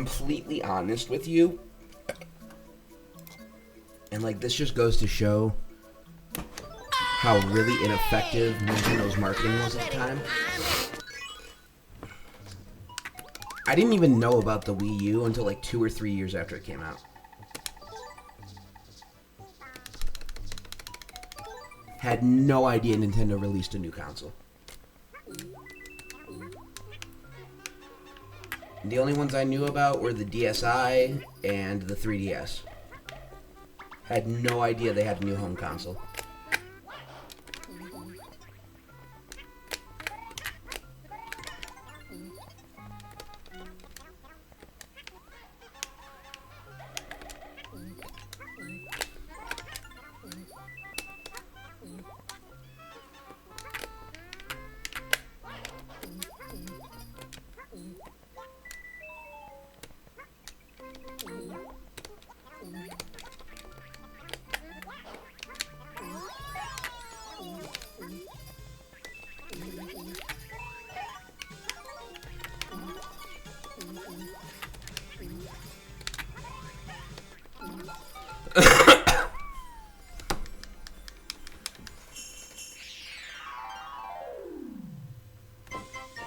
completely honest with you, and like this just goes to show how really ineffective Nintendo's marketing was at the time. I didn't even know about the Wii U until like 2 or 3 years after it came out. Had no idea Nintendo released a new console. The only ones I knew about were the DSi and the 3DS. Had no idea they had a new home console.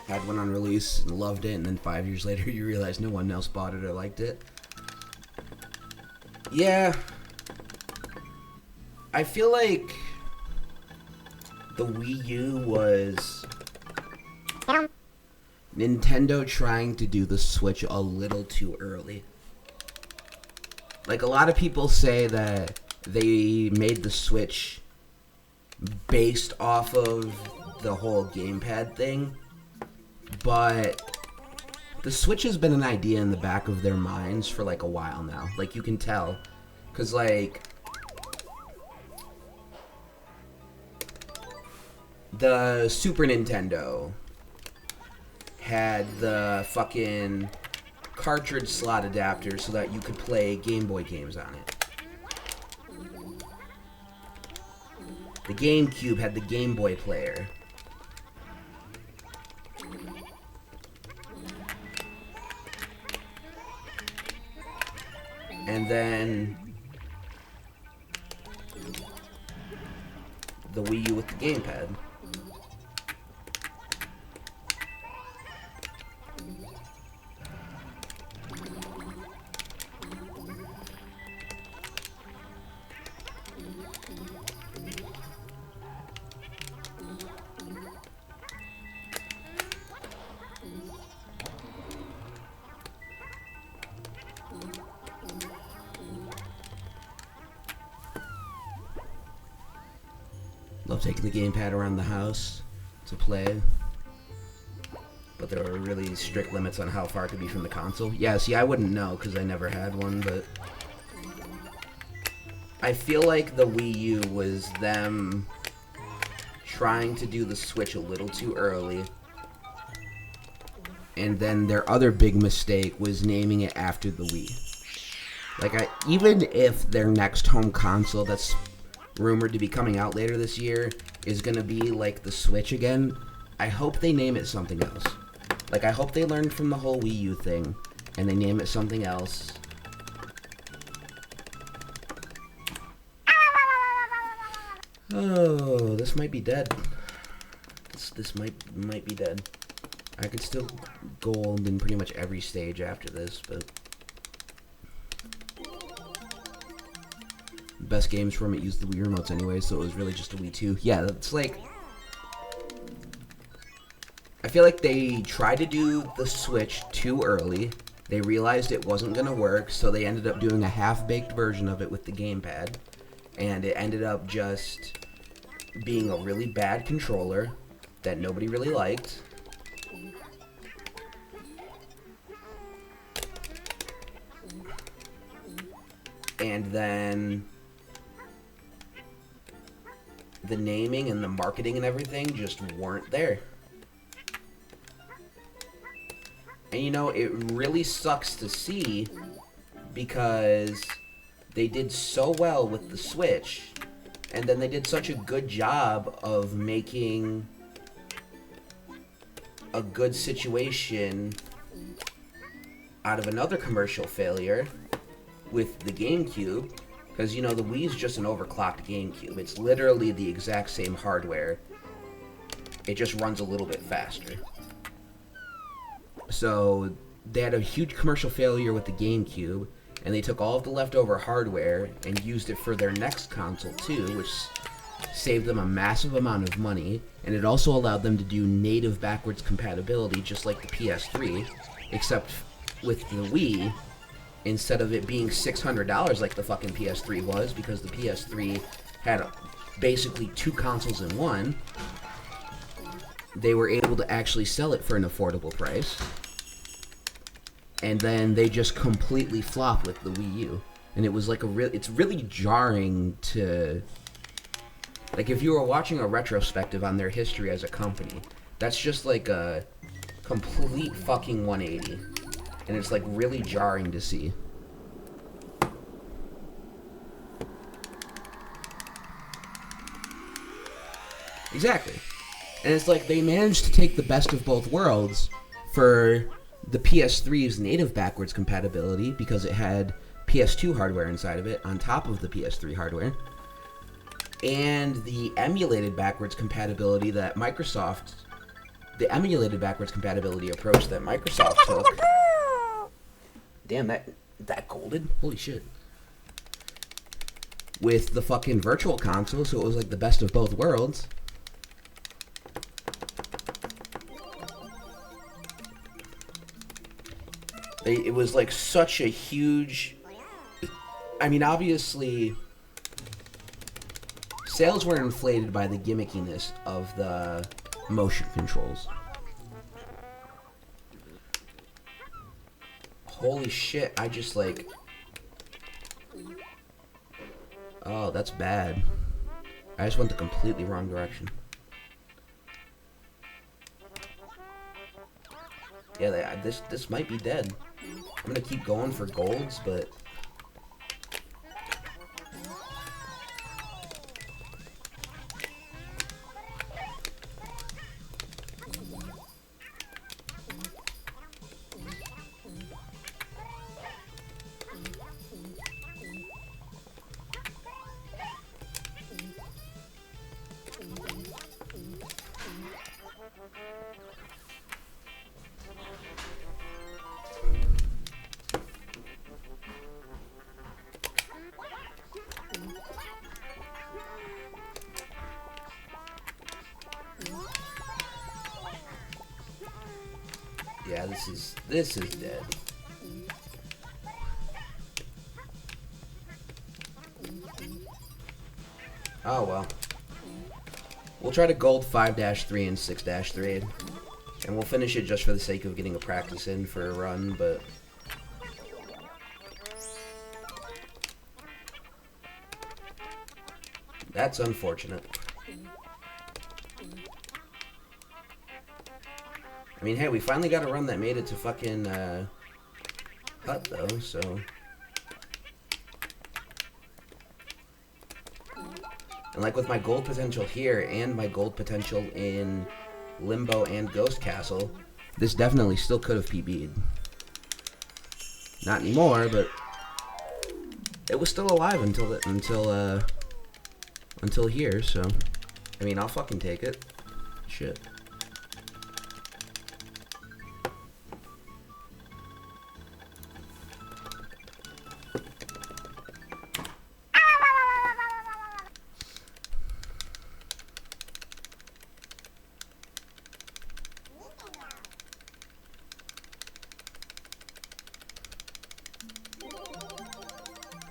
Had one on release and loved it, and then 5 years later you realize no one else bought it or liked it. Yeah. I feel like the Wii U was Nintendo trying to do the Switch a little too early. Like, a lot of people say that they made the Switch based off of the whole gamepad thing, but the Switch has been an idea in the back of their minds for like a while now. Like, you can tell. Because, like, the Super Nintendo had the fucking cartridge slot adapter so that you could play Game Boy games on it. The GameCube had the Game Boy player. And then the Wii U with the gamepad. Love taking the gamepad around the house to play. But there were really strict limits on how far it could be from the console. Yeah, see, I wouldn't know because I never had one, but I feel like the Wii U was them trying to do the Switch a little too early. And then their other big mistake was naming it after the Wii. Like, even if their next home console that's rumored to be coming out later this year is going to be like the Switch again, I hope they name it something else. Like, I hope they learned from the whole Wii U thing and they name it something else. Oh, this might be dead. This might be dead. I could still gold in pretty much every stage after this, but best games from it used the Wii remotes anyway, so it was really just a Wii 2. Yeah, that's like, I feel like they tried to do the Switch too early. They realized it wasn't going to work, so they ended up doing a half-baked version of it with the gamepad, and it ended up just being a really bad controller that nobody really liked. And then the naming and the marketing and everything just weren't there. And you know, it really sucks to see because they did so well with the Switch, and then they did such a good job of making a good situation out of another commercial failure with the GameCube, because, you know, the Wii's just an overclocked GameCube. It's literally the exact same hardware. It just runs a little bit faster. So they had a huge commercial failure with the GameCube, and they took all of the leftover hardware and used it for their next console too, which saved them a massive amount of money, and it also allowed them to do native backwards compatibility just like the PS3, except with the Wii, instead of it being $600 like the fucking PS3 was, because the PS3 had basically two consoles in one, they were able to actually sell it for an affordable price. And then they just completely flopped with the Wii U. And it was like it's really jarring to, like, if you were watching a retrospective on their history as a company, that's just like a complete fucking 180. And it's like really jarring to see. Exactly. And it's like they managed to take the best of both worlds for the PS3's native backwards compatibility, because it had PS2 hardware inside of it on top of the PS3 hardware, and the emulated backwards compatibility that Microsoft, the emulated backwards compatibility approach that Microsoft took. Damn, that golden? Holy shit. With the fucking virtual console, so it was like the best of both worlds. It was like such a huge... I mean, obviously, sales were inflated by the gimmickiness of the motion controls. Holy shit, I just like... Oh, that's bad. I just went the completely wrong direction. Yeah, this might be dead. I'm gonna keep going for golds, but... Yeah, this is dead. Oh well. We'll try to gold 5-3 and 6-3, and we'll finish it just for the sake of getting a practice in for a run, but... That's unfortunate. I mean, hey, we finally got a run that made it to fucking, hut, though, so... And like with my gold potential here, and my gold potential in Limbo and Ghost Castle, this definitely still could have PB'd. Not anymore, but... It was still alive until here, so... I mean, I'll fucking take it. Shit.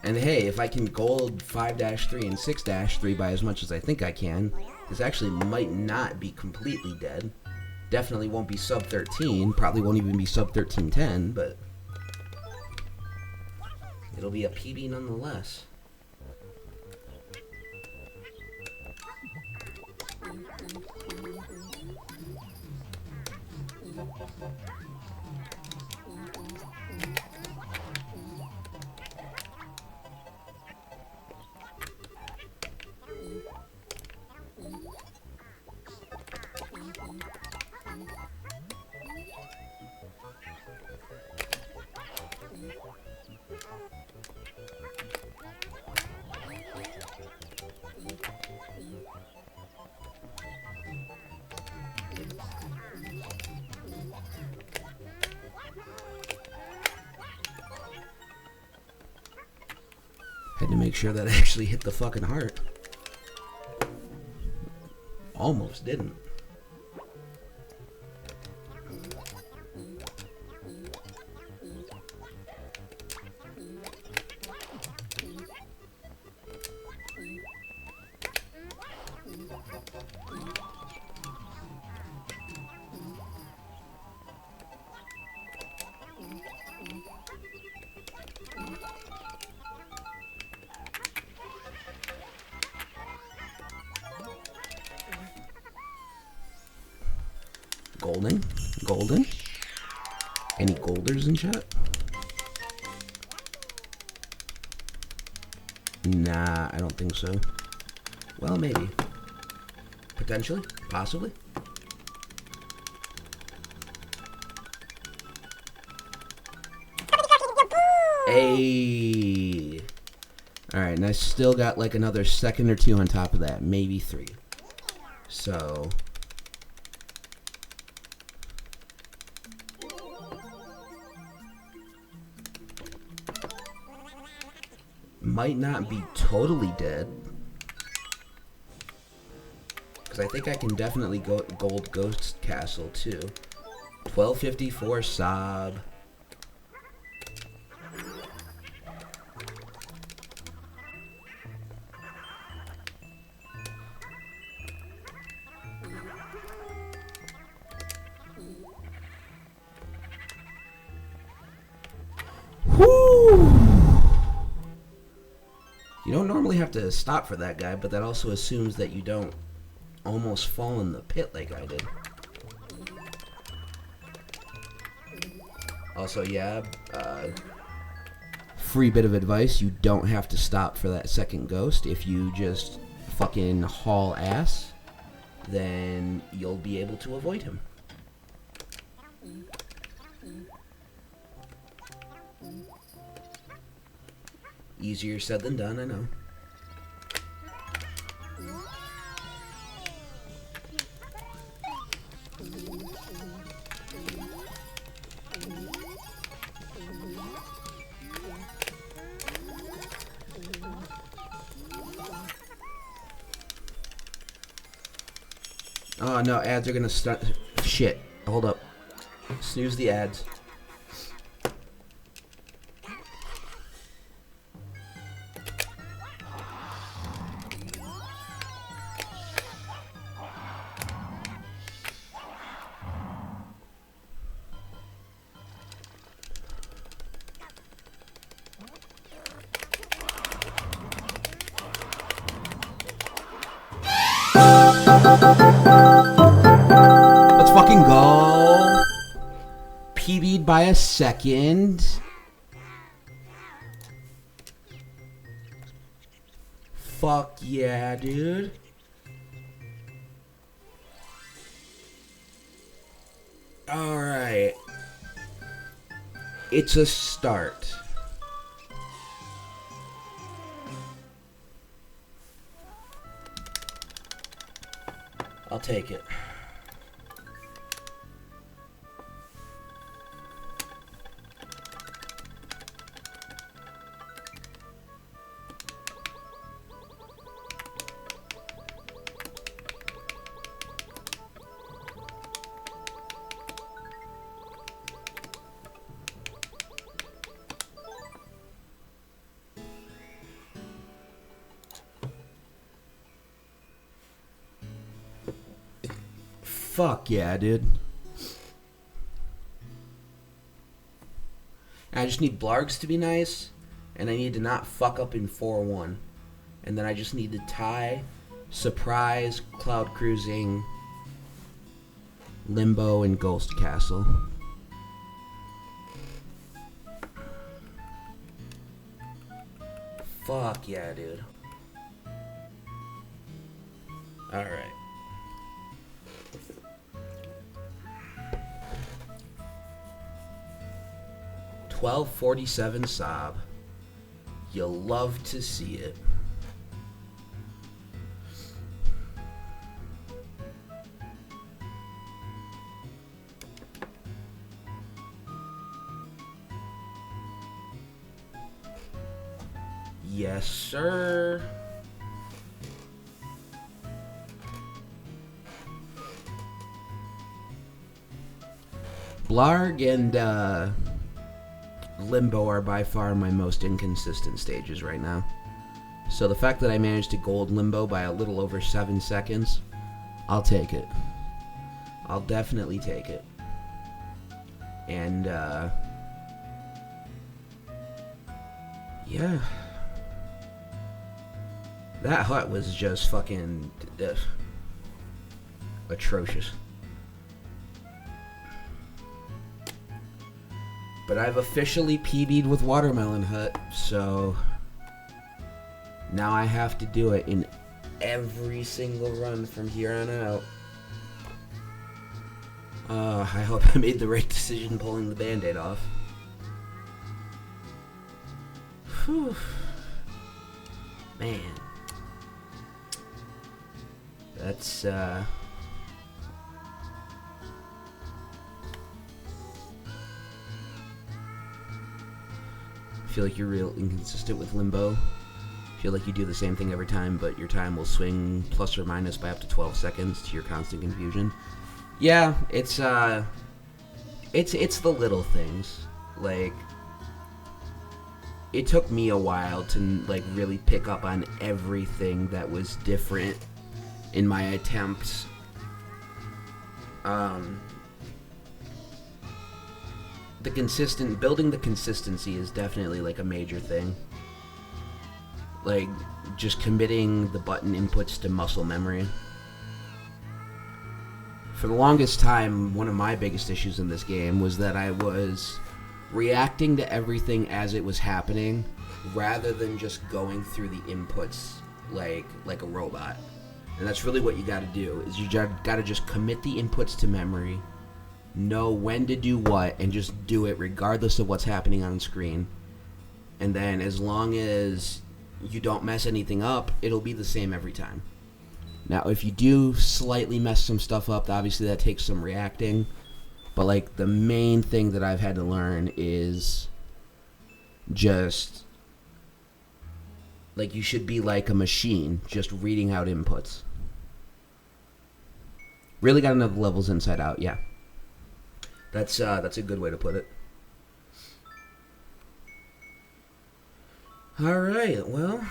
And hey, if I can gold 5-3 and 6-3 by as much as I think I can, this actually might not be completely dead. Definitely won't be sub 13, probably won't even be sub 1310, but it'll be a PB nonetheless. to make sure that I actually hit the fucking heart. Almost didn't. Golden? Golden? Any golders in chat? Nah, I don't think so. Well, maybe. Potentially? Possibly? Hey! Alright, and I still got like another second or two on top of that. Maybe 3. So... might not be totally dead. Because I think I can definitely go gold ghost castle too. 1254 sob. You don't normally have to stop for that guy, but that also assumes that you don't almost fall in the pit like I did. Also, yeah, free bit of advice, you don't have to stop for that second ghost. If you just fucking haul ass, then you'll be able to avoid him. Easier said than done, I know. Oh no, ads are gonna start. Shit. Hold up. Snooze the ads. Let's fucking go. PB'd by a second. Fuck yeah, dude. Alright. It's a start. I'll take it. Fuck yeah, dude. I just need Blargs to be nice, and I need to not fuck up in 4-1. And then I just need to tie, surprise, cloud cruising, limbo, and ghost castle. Fuck yeah, dude. Alright. $12.47 sob. You'll love to see it. Yes, sir. Blarg and Limbo are by far my most inconsistent stages right now. So the fact that I managed to gold Limbo by a little over 7 seconds, I'll take it. I'll definitely take it. And, yeah. That hut was just fucking atrocious. But I've officially PB'd with Watermelon Hut, so now I have to do it in every single run from here on out. I hope I made the right decision pulling the Band-Aid off. Whew. Man. That's, I feel like you're real inconsistent with Limbo. I feel like you do the same thing every time, but your time will swing plus or minus by up to 12 seconds to your constant confusion. Yeah, it's the little things. Like, it took me a while to, like, really pick up on everything that was different in my attempts. Building the consistency is definitely, like, a major thing. Like, just committing the button inputs to muscle memory. For the longest time, one of my biggest issues in this game was that I was reacting to everything as it was happening, rather than just going through the inputs like a robot. And that's really what you gotta do, is you gotta just commit the inputs to memory, know when to do what, and just do it regardless of what's happening on screen. And then as long as you don't mess anything up, it'll be the same every time. Now, if you do slightly mess some stuff up, obviously that takes some reacting. But, like, the main thing that I've had to learn is just, like, you should be like a machine, just reading out inputs. Really gotta know the levels inside out, yeah. That's a good way to put it. Alright, well,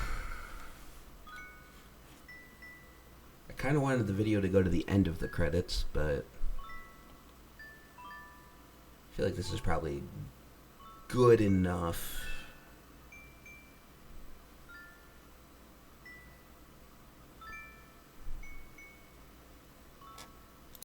I kind of wanted the video to go to the end of the credits, but I feel like this is probably good enough